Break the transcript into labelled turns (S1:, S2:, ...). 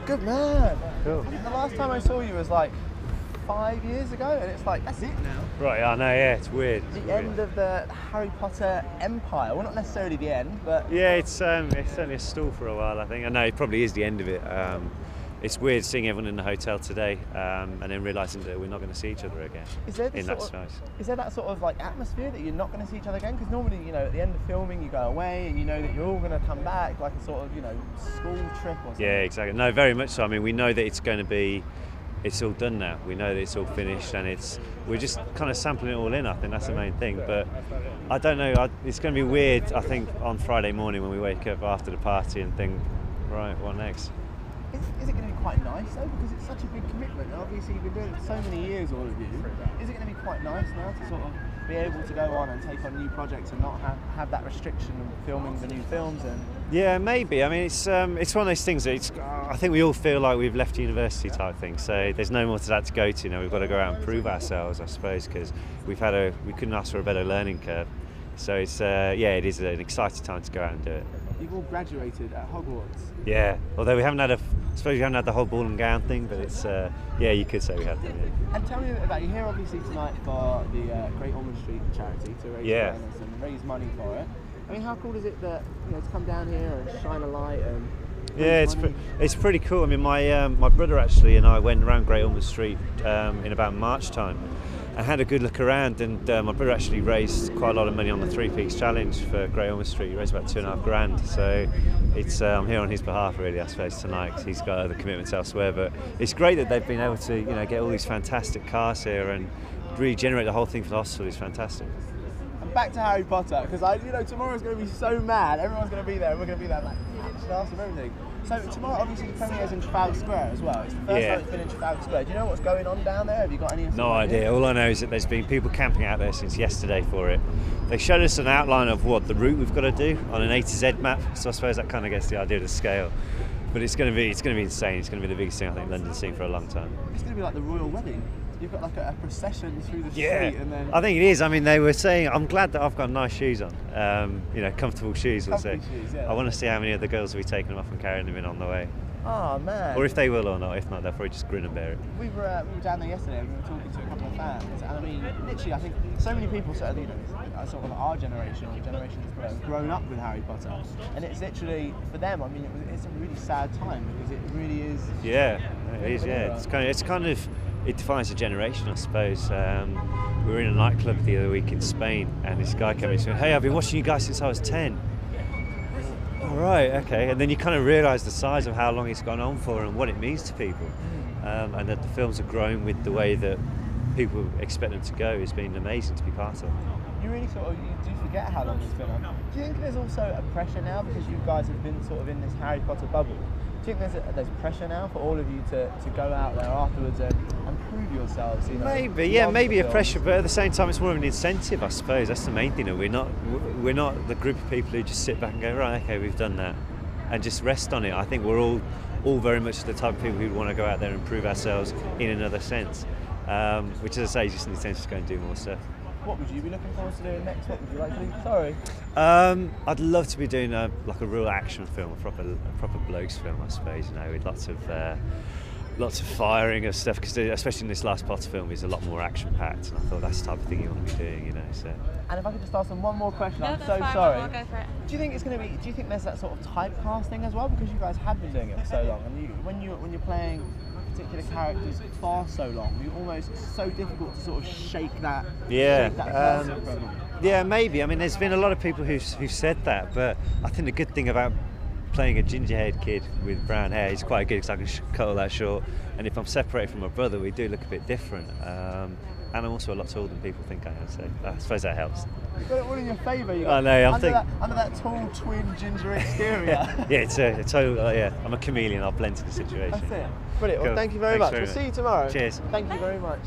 S1: Good man.
S2: Cool.
S1: I think the last time I saw you was like 5 years ago, and it's like, that's it now.
S2: Right, I know, yeah, it's weird.
S1: The end of the Harry Potter empire. Well, not necessarily the end, but...
S2: Yeah, it's certainly a stall for a while, I think. I know it probably is the end of it. It's weird seeing everyone in the hotel today and then realising that we're not going to see each other again.
S1: Is there
S2: in that space.
S1: Is there that sort of like atmosphere that you're not going to see each other again? Because normally, you know, at the end of filming, you go away and you know that you're all going to come back, like a sort of, you know, school trip or something.
S2: Yeah, exactly. No, very much so. I mean, we know that it's all done now. We know that it's all finished, and we're just kind of sampling it all in. I think that's the main thing. But I don't know. It's going to be weird, I think, on Friday morning when we wake up after the party and think, right, what next?
S1: Is it going to be quite nice though, because it's such a big commitment, and obviously you've been doing it for so many years, all of you. Is it going to be quite nice now to sort of be able to go on and take on new projects and not have that restriction of filming the new films? And
S2: yeah, maybe. I mean, it's one of those things that I think we all feel like we've left university type thing, so there's no more to that to go to. We've got to go out and prove ourselves, I suppose, because we couldn't ask for a better learning curve. So it's it is an exciting time to go out and do it.
S1: You've all graduated at Hogwarts.
S2: Yeah, although we haven't had the whole ball and gown thing, but it's you could say we had that. Yeah.
S1: And tell me about, you're here obviously tonight for the Great Ormond Street charity to raise awareness and raise money for it. I mean, how cool is it that, you know, to come down here and shine a light and
S2: yeah, it's pretty cool. I mean, my brother actually and I went around Great Ormond Street in about March time. I had a good look around, and my brother actually raised quite a lot of money on the Three Peaks Challenge for Great Ormond Street. He raised about $2.5 grand. So I'm here on his behalf, really, I suppose, tonight, because he's got other commitments elsewhere. But it's great that they've been able to, you know, get all these fantastic cars here and regenerate the whole thing for the hospital. It's fantastic.
S1: And back to Harry Potter, because tomorrow's going to be so mad. Everyone's going to be there, and we're going to be there like stars and everything. So tomorrow, obviously, the premiere's in Trafalgar Square as well. It's the first time it's been in Trafalgar Square. Do you know what's going on down there? Have you got any?
S2: No idea. All I know is that there's been people camping out there since yesterday for it. They showed us an outline of the route we've got to do on an A to Z map. So I suppose that kind of gets the idea of the scale. But it's going to be insane. It's going to be the biggest thing I think London's seen for a long time.
S1: It's going to be like the royal wedding. You've got like a procession through the street, and then
S2: I think it is. I mean, they were saying, I'm glad that I've got nice shoes on, comfortable shoes. We'll say.
S1: Shoes, yeah.
S2: I want to see how many of the girls will be taking them off and carrying them in on the way.
S1: Oh man!
S2: Or if they will or not. If not, they'll probably just grin and bear it.
S1: We were down there yesterday, and we were talking to a couple of fans, and I mean, literally, I think so many people sort of our generation, or generations have grown up with Harry Potter, and it's literally for them. I mean, it's a really sad time because it really is.
S2: Yeah, it is. Yeah, it defines a generation, I suppose. We were in a nightclub the other week in Spain, and this guy came in and said, "Hey, I've been watching you guys since I was 10. All right, okay. And then you kind of realise the size of how long it's gone on for and what it means to people, and that the films are growing with the way that people expect them to go. It's been amazing to be part of.
S1: You really you do forget how long it's been on. Do you think there's also a pressure now, because you guys have been sort of in this Harry Potter bubble? Do you think there's pressure now for all of you to go out there afterwards and prove yourselves?
S2: Maybe a pressure, but at the same time, it's more of an incentive, I suppose. That's the main thing. We're not the group of people who just sit back and go, right, okay, we've done that, and just rest on it. I think we're all very much the type of people who want to go out there and prove ourselves in another sense, which, as I say, is just an incentive to go and do more stuff.
S1: What would you be looking forward to doing next? What would you like to do? Sorry.
S2: I'd love to be doing a real action film, a proper blokes film, I suppose. With lots of firing of stuff, because especially in this last Potter film, is a lot more action packed, and I thought that's the type of thing you want to be doing. So. And
S1: if I could just ask them one more question,
S3: no,
S1: I'm so
S3: fine,
S1: sorry.
S3: I'll go for it.
S1: Do you think it's going to be? Do you think there's that sort of typecasting as well, because you guys have been doing it for so long, and when you're playing particular characters for so long, it's so difficult to sort of shake that.
S2: Yeah, maybe. I mean, there's been a lot of people who've said that, but I think the good thing about playing a ginger-haired kid with brown hair is quite good, because I can cut all that short, and if I'm separated from my brother, we do look a bit different. And I'm also a lot taller than people think I am, so I suppose that helps.
S1: You've got it all in your favour.
S2: I know.
S1: Under that tall twin ginger exterior.
S2: Yeah, it's a total. I'm a chameleon. I'll blend to the situation.
S1: That's it. Brilliant. Well, thank you very much. We'll see you tomorrow.
S2: Cheers.
S1: Thank you very much.